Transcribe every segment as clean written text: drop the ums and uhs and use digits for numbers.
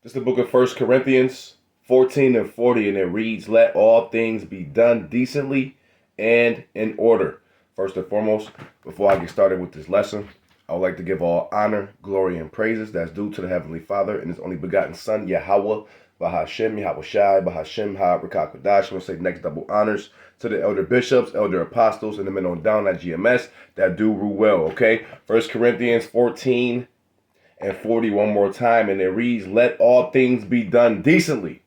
This is the book of 1 Corinthians 14 and 40, and it reads, "Let all things be done decently and in order." First and foremost, before I get started with this lesson, I would like to give all honor, glory, and praises that's due to the Heavenly Father and His only begotten Son, Yahweh, Bahashem, Yahawashi, Bahashem, HaRekakadash. I want to say next double honors to the elder bishops, elder apostles, and the men on down at GMS that do rule well, okay? 1 Corinthians 14 and 40 one more time, and it reads, "Let all things be done decently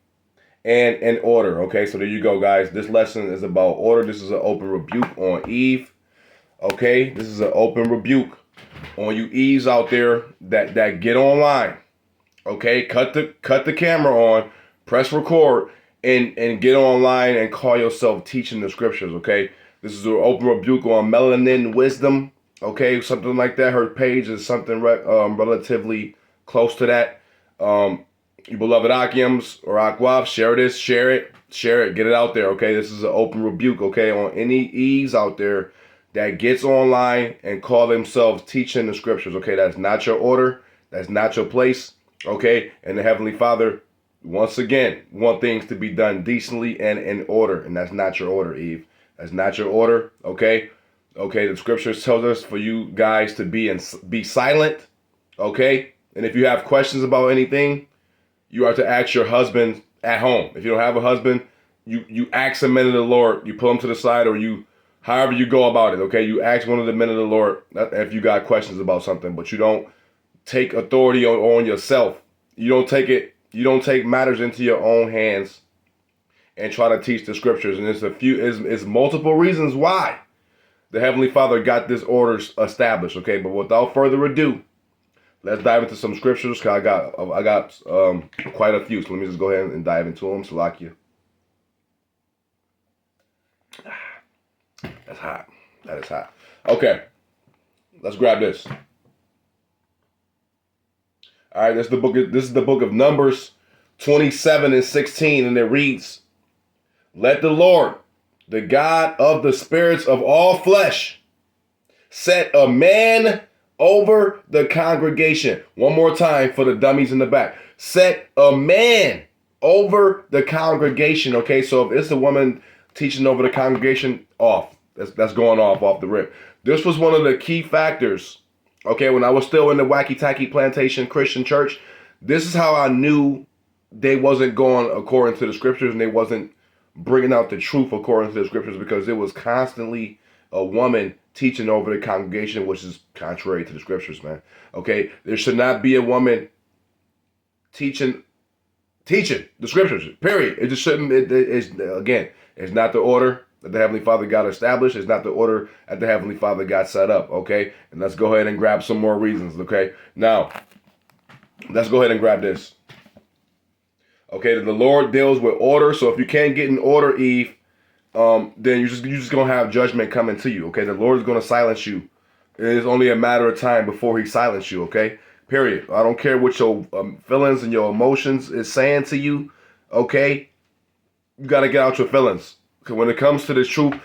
and in order." Okay, so there you go, guys. This lesson is about order. This is an open rebuke on Eve. Okay, this is an open rebuke on you Eves out there that get online. Okay, cut the camera on, press record, and get online and call yourself teaching the scriptures. Okay, this is an open rebuke on Melanin Wisdom. Okay, something like that. Her page is something relatively close to that. You beloved Akims or Akwaf, share this, share it, get it out there. Okay, this is an open rebuke. Okay, on any Eves out there that gets online and call themselves teaching the scriptures. Okay, that's not your order. That's not your place. Okay, and the Heavenly Father, once again, want things to be done decently and in order, and that's not your order, Eve. That's not your order. Okay. Okay, the scriptures tells us for you guys to be silent, okay? And if you have questions about anything, you are to ask your husband at home. If you don't have a husband, you ask a man of the Lord. You pull him to the side, or however you go about it, okay? You ask one of the men of the Lord if you got questions about something, but you don't take authority on yourself. You don't take matters into your own hands and try to teach the scriptures. And it's multiple reasons why the Heavenly Father got this order established, okay? But without further ado, let's dive into some scriptures. Cause I got quite a few. So let me just go ahead and dive into them. Salakia. That's hot. That is hot. Okay, let's grab this. All right, this is the book of Numbers 27 and 16, and it reads, "Let the Lord, the God of the spirits of all flesh, set a man over the congregation." One more time for the dummies in the back. Set a man over the congregation. Okay, so if it's a woman teaching over the congregation, that's going off the rip. This was one of the key factors. Okay, when I was still in the Wacky Tacky Plantation Christian Church, this is how I knew they wasn't going according to the scriptures, and they wasn't bringing out the truth according to the scriptures, because it was constantly a woman teaching over the congregation, which is contrary to the scriptures, man. Okay, there should not be a woman teaching the scriptures, period. It just shouldn't. It's not the order that the Heavenly Father got established. It's not the order that the Heavenly Father got set up. Okay, and let's go ahead and grab some more reasons. Okay, now let's go ahead and grab this. Okay, the Lord deals with order. So if you can't get in order, Eve, then you're just gonna have judgment coming to you. Okay, the Lord is gonna silence you. It is only a matter of time before He silences you. Okay, period. I don't care what your feelings and your emotions is saying to you. Okay, you gotta get out your feelings. Because when it comes to this truth,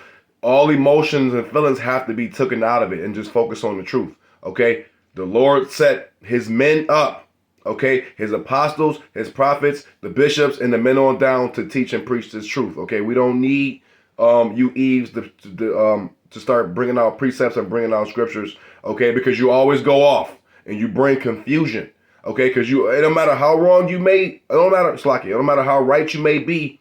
all emotions and feelings have to be taken out of it and just focus on the truth. Okay, the Lord set His men up. Okay, His apostles, His prophets, the bishops, and the men on down to teach and preach this truth. Okay, we don't need you Eves to start bringing out precepts and bringing out scriptures. Okay, because you always go off and you bring confusion. Okay, because it don't matter how wrong you may, it don't matter how right you may be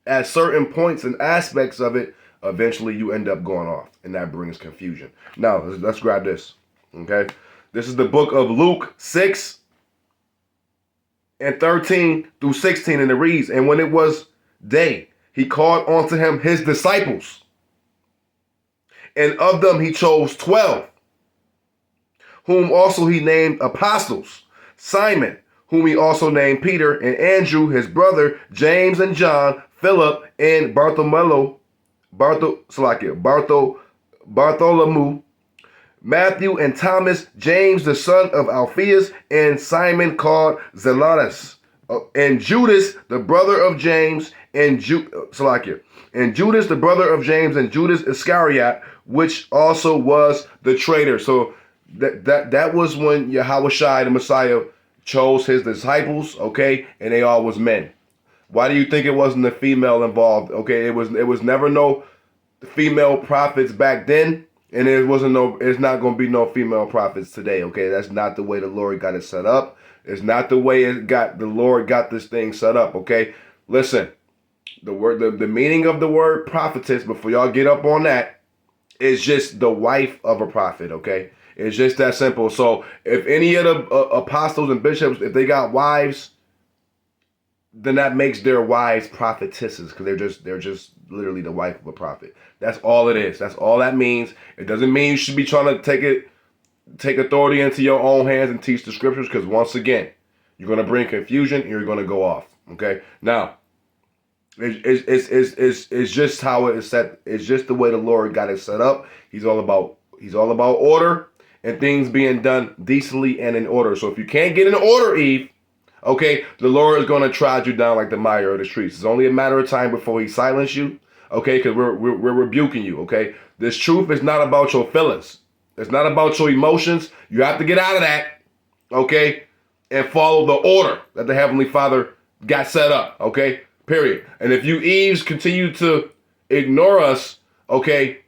at certain points and aspects of it. Eventually, you end up going off, and that brings confusion. Now, let's grab this. Okay, this is the book of Luke 6. And 13 through 16, and it reads, "And when it was day, He called unto Him His disciples, and of them He chose 12, whom also He named apostles: Simon, whom He also named Peter, and Andrew his brother, James and John, Philip and Bartholomew, Matthew and Thomas, James the son of Alphaeus, and Simon called Zelotes, and Judas the brother of James, and Judas the brother of James, and Judas Iscariot, which also was the traitor." So that was when Yahawashi, the Messiah, chose his disciples, okay, and they all was men. Why do you think it wasn't a female involved? Okay, it was never no female prophets back then, and it's not going to be no female prophets today. Okay, that's not the way the Lord got it set up. It's not the way the Lord got this thing set up. Okay, listen, the meaning of the word prophetess, before y'all get up on that, is just the wife of a prophet. Okay, it's just that simple. So if any of the apostles and bishops, if they got wives, then that makes their wives prophetesses, because they're just literally the wife of a prophet. That's all it is. That's all that means. It doesn't mean you should be trying to take authority into your own hands and teach the scriptures, because once again, you're going to bring confusion and you're going to go off. Okay, now it's just how it is set. It's just the way the Lord got it set up. He's all about order and things being done decently and in order. So if you can't get in order, Eve, okay, the Lord is going to trod you down like the mire of the streets. It's only a matter of time before he silences you, okay, because we're rebuking you, okay? This truth is not about your feelings. It's not about your emotions. You have to get out of that, okay, and follow the order that the Heavenly Father got set up, okay, period. And if you Eves continue to ignore us, okay,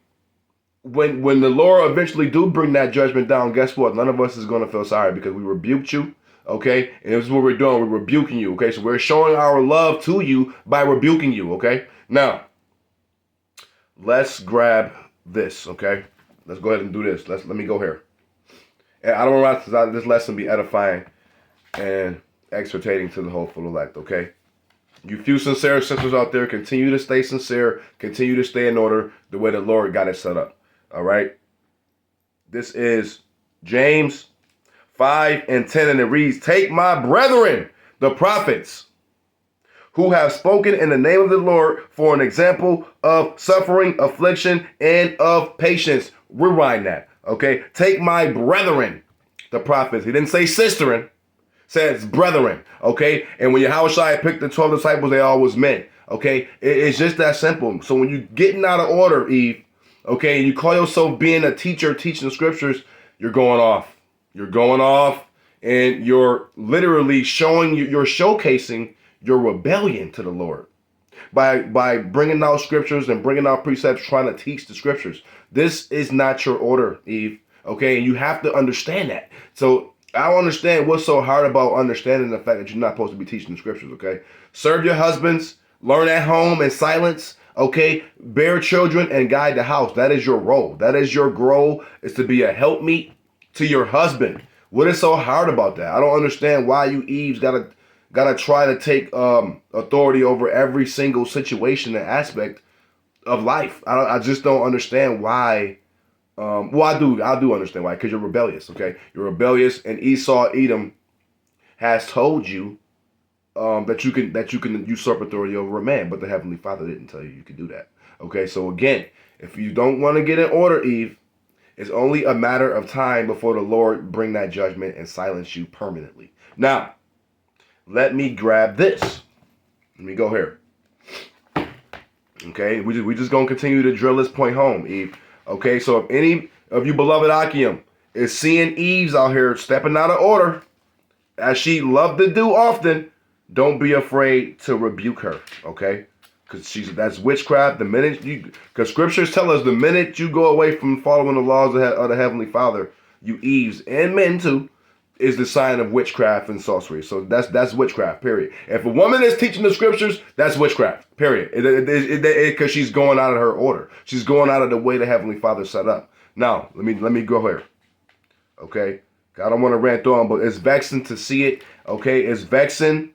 when the Lord eventually do bring that judgment down, guess what? None of us is going to feel sorry, because we rebuked you. Okay, and this is what we're doing. We're rebuking you. Okay, so we're showing our love to you by rebuking you. Okay, now let's grab this. Okay, let's go ahead and do this. Let me go here. And I don't want this lesson be edifying and exhortating to the hopeful elect. Okay, you few sincere sisters out there, continue to stay sincere, continue to stay in order the way the Lord got it set up. All right, this is James 5:10, and it reads, "Take my brethren, the prophets, who have spoken in the name of the Lord, for an example of suffering, affliction, and of patience." Rewind that, okay? Take my brethren, the prophets. He didn't say sisterin, says brethren, okay? And when Yahushua picked the 12 disciples, they all was men, okay? It's just that simple. So when you're getting out of order, Eve, okay, and you call yourself being a teacher, teaching the scriptures, you're going off. You're going off, and you're literally you're showcasing your rebellion to the Lord by bringing out scriptures and bringing out precepts, trying to teach the scriptures. This is not your order, Eve. Okay, and you have to understand that. So I don't understand what's so hard about understanding the fact that you're not supposed to be teaching the scriptures. Okay, serve your husbands, learn at home in silence. Okay, bear children and guide the house. That is your role. That is your goal, is to be a helpmeet to your husband. What is so hard about that? I don't understand why you Eves gotta try to take authority over every single situation and aspect of life. I just don't understand why. Well, I do understand why, because you're rebellious. Okay, you're rebellious, and Edom has told you that you can usurp authority over a man, but the Heavenly Father didn't tell you could do that. Okay, so again, if you don't want to get in order, Eve, it's only a matter of time before the Lord bring that judgment and silence you permanently. Now, let me grab this. Let me go here. Okay, we just gonna continue to drill this point home, Eve. Okay, so if any of you beloved Achium is seeing Eves out here stepping out of order, as she loved to do often, don't be afraid to rebuke her. Okay. Because that's witchcraft. Because scriptures tell us the minute you go away from following the laws of the Heavenly Father, you Eves and men too, is the sign of witchcraft and sorcery. So that's witchcraft, period. If a woman is teaching the scriptures, that's witchcraft, period. Because she's going out of her order. She's going out of the way the Heavenly Father set up. Now, let me go here. Okay? I don't want to rant on, but it's vexing to see it. Okay? It's vexing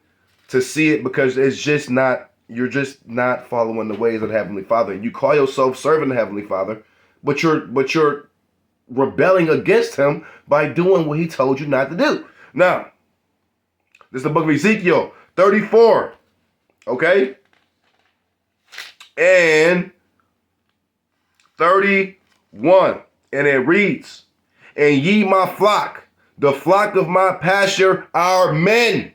to see it, because you're just not following the ways of the Heavenly Father. You call yourself serving the Heavenly Father, but you're rebelling against him by doing what he told you not to do. Now, this is the book of Ezekiel 34, okay? And 31, and it reads, "And ye my flock, the flock of my pasture, are men.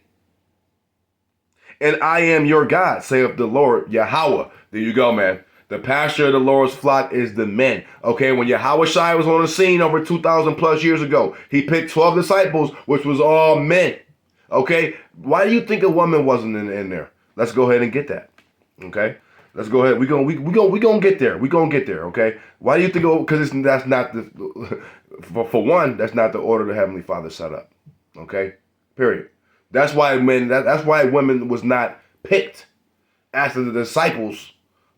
And I am your God, saith the Lord Yahweh." There you go, man. The pasture of the Lord's flock is the men. Okay, when Yahushua was on the scene over 2,000 plus years ago, he picked 12 disciples, which was all men. Okay? Why do you think a woman wasn't in there? Let's go ahead and get that. Okay? Let's go ahead. We gonna get there. We gonna get there. Okay? Why do you think? Because that's not the for one. That's not the order the Heavenly Father set up. Okay? Period. That's why that's why women was not picked after the disciples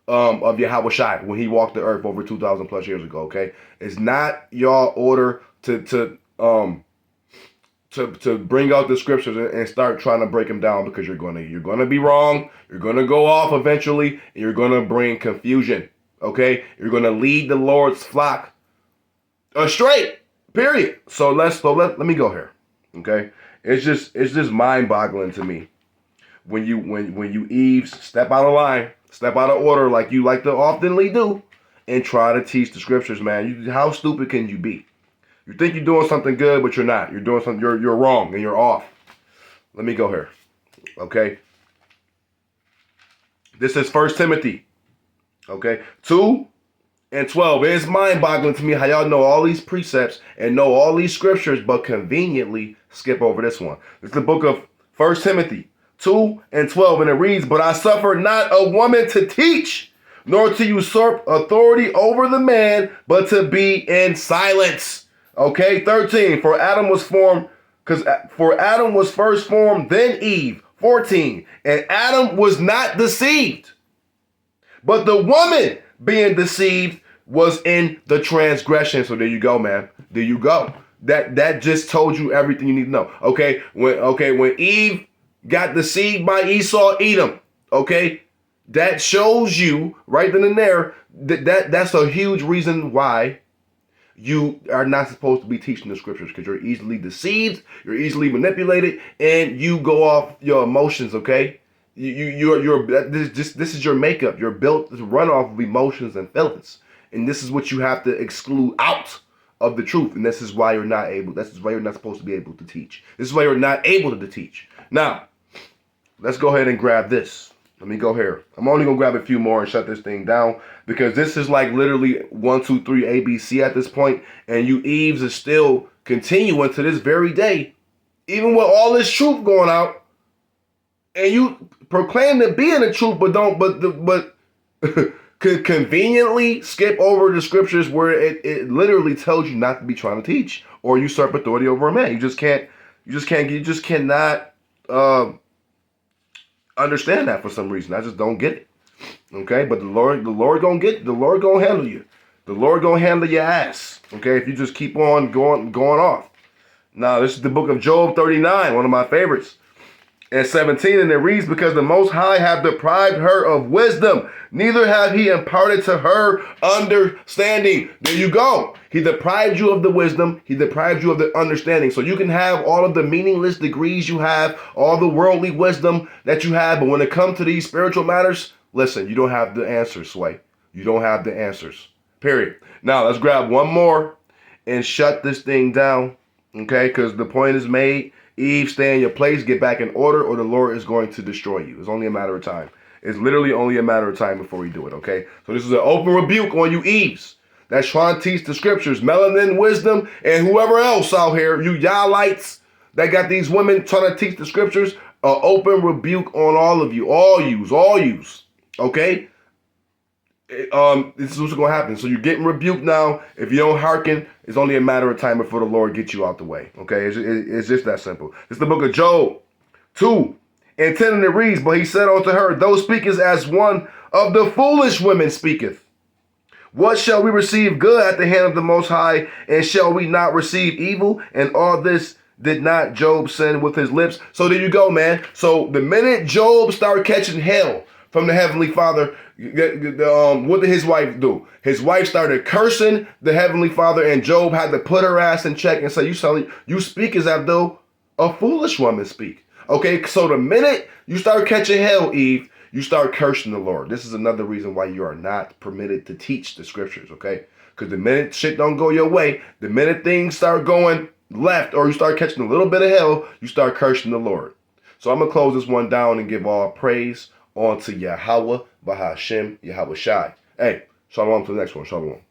of Yahweh Shai when he walked the earth over 2,000 plus years ago. Okay, it's not your order to bring out the scriptures and start trying to break them down, because you're gonna be wrong. You're gonna go off eventually, and you're gonna bring confusion. Okay, you're gonna lead the Lord's flock astray. Period. So let me go here. Okay, it's just mind boggling to me when you Eves step out of line, step out of order like you like to oftenly do, and try to teach the scriptures, man. How stupid can you be? You think you're doing something good, but you're not. You're doing something. You're wrong and you're off. Let me go here. Okay. This is 1 Timothy. Okay, 2:12. It's mind-boggling to me how y'all know all these precepts and know all these scriptures, but conveniently skip over this one. It's the book of 1 Timothy 2:12, and it reads, "But I suffer not a woman to teach, nor to usurp authority over the man, but to be in silence." Okay, 13. For Adam was first formed, then Eve. 14. And Adam was not deceived, but the woman being deceived was in the transgression. So there you go, man. There you go. That just told you everything you need to know. Okay, when Eve got deceived by Esau, Edom. Okay, that shows you right then and there that's a huge reason why you are not supposed to be teaching the scriptures, because you're easily deceived, you're easily manipulated, and you go off your emotions. Okay, this is your makeup. You're built to run off of emotions and feelings, and this is what you have to exclude out of the truth. And this is why you're not able. This is why you're not supposed to be able to teach. This is why you're not able to teach. Now, let's go ahead and grab this. Let me go here. I'm only gonna grab a few more and shut this thing down, because this is like literally 1, 2, 3 ABC at this point, and you Eves is still continuing to this very day, even with all this truth going out, and you proclaim to be in the truth, but conveniently skip over the scriptures where it literally tells you not to be trying to teach or usurp authority over a man. You just cannot understand that for some reason. I just don't get it. Okay, but the Lord gonna handle you. The Lord gonna handle your ass. Okay, if you just keep on going off. Now, this is the book of Job 39, one of my favorites. And 17, and it reads, "Because the Most High have deprived her of wisdom, neither have he imparted to her understanding." There you go. He deprived you of the wisdom. He deprived you of the understanding. So you can have all of the meaningless degrees you have, all the worldly wisdom that you have, but when it comes to these spiritual matters, listen, you don't have the answers, Sway. You don't have the answers. Period. Now, let's grab one more and shut this thing down. Okay, because the point is made. Eve, stay in your place, get back in order, or the Lord is going to destroy you. It's only a matter of time. It's literally only a matter of time before we do it, okay? So this is an open rebuke on you Eves that's trying to teach the scriptures, Melanin, Wisdom, and whoever else out here, you Yahlites that got these women trying to teach the scriptures. An open rebuke on all of you, all yous, okay? This is what's going to happen. So you're getting rebuked now. If you don't hearken, it's only a matter of time before the Lord gets you out the way. Okay, it's just that simple. It's the book of Job 2:10, and it reads, "But he said unto her, Thou speakest as one of the foolish women speaketh. What shall we receive good at the hand of the Most High, and shall we not receive evil? And all this did not Job sin with his lips." So there you go, man. So the minute Job started catching hell from the Heavenly Father, what did his wife do? His wife started cursing the Heavenly Father, and Job had to put her ass in check and say, you speak as though a foolish woman speak. Okay, so the minute you start catching hell, Eve, you start cursing the Lord. This is another reason why you are not permitted to teach the scriptures, okay? Because the minute shit don't go your way, the minute things start going left, or you start catching a little bit of hell, you start cursing the Lord. So I'm going to close this one down and give all praise on to Yahweh, Bahashem, Yahweh Shai. Hey, shalom to the next one. Shalom.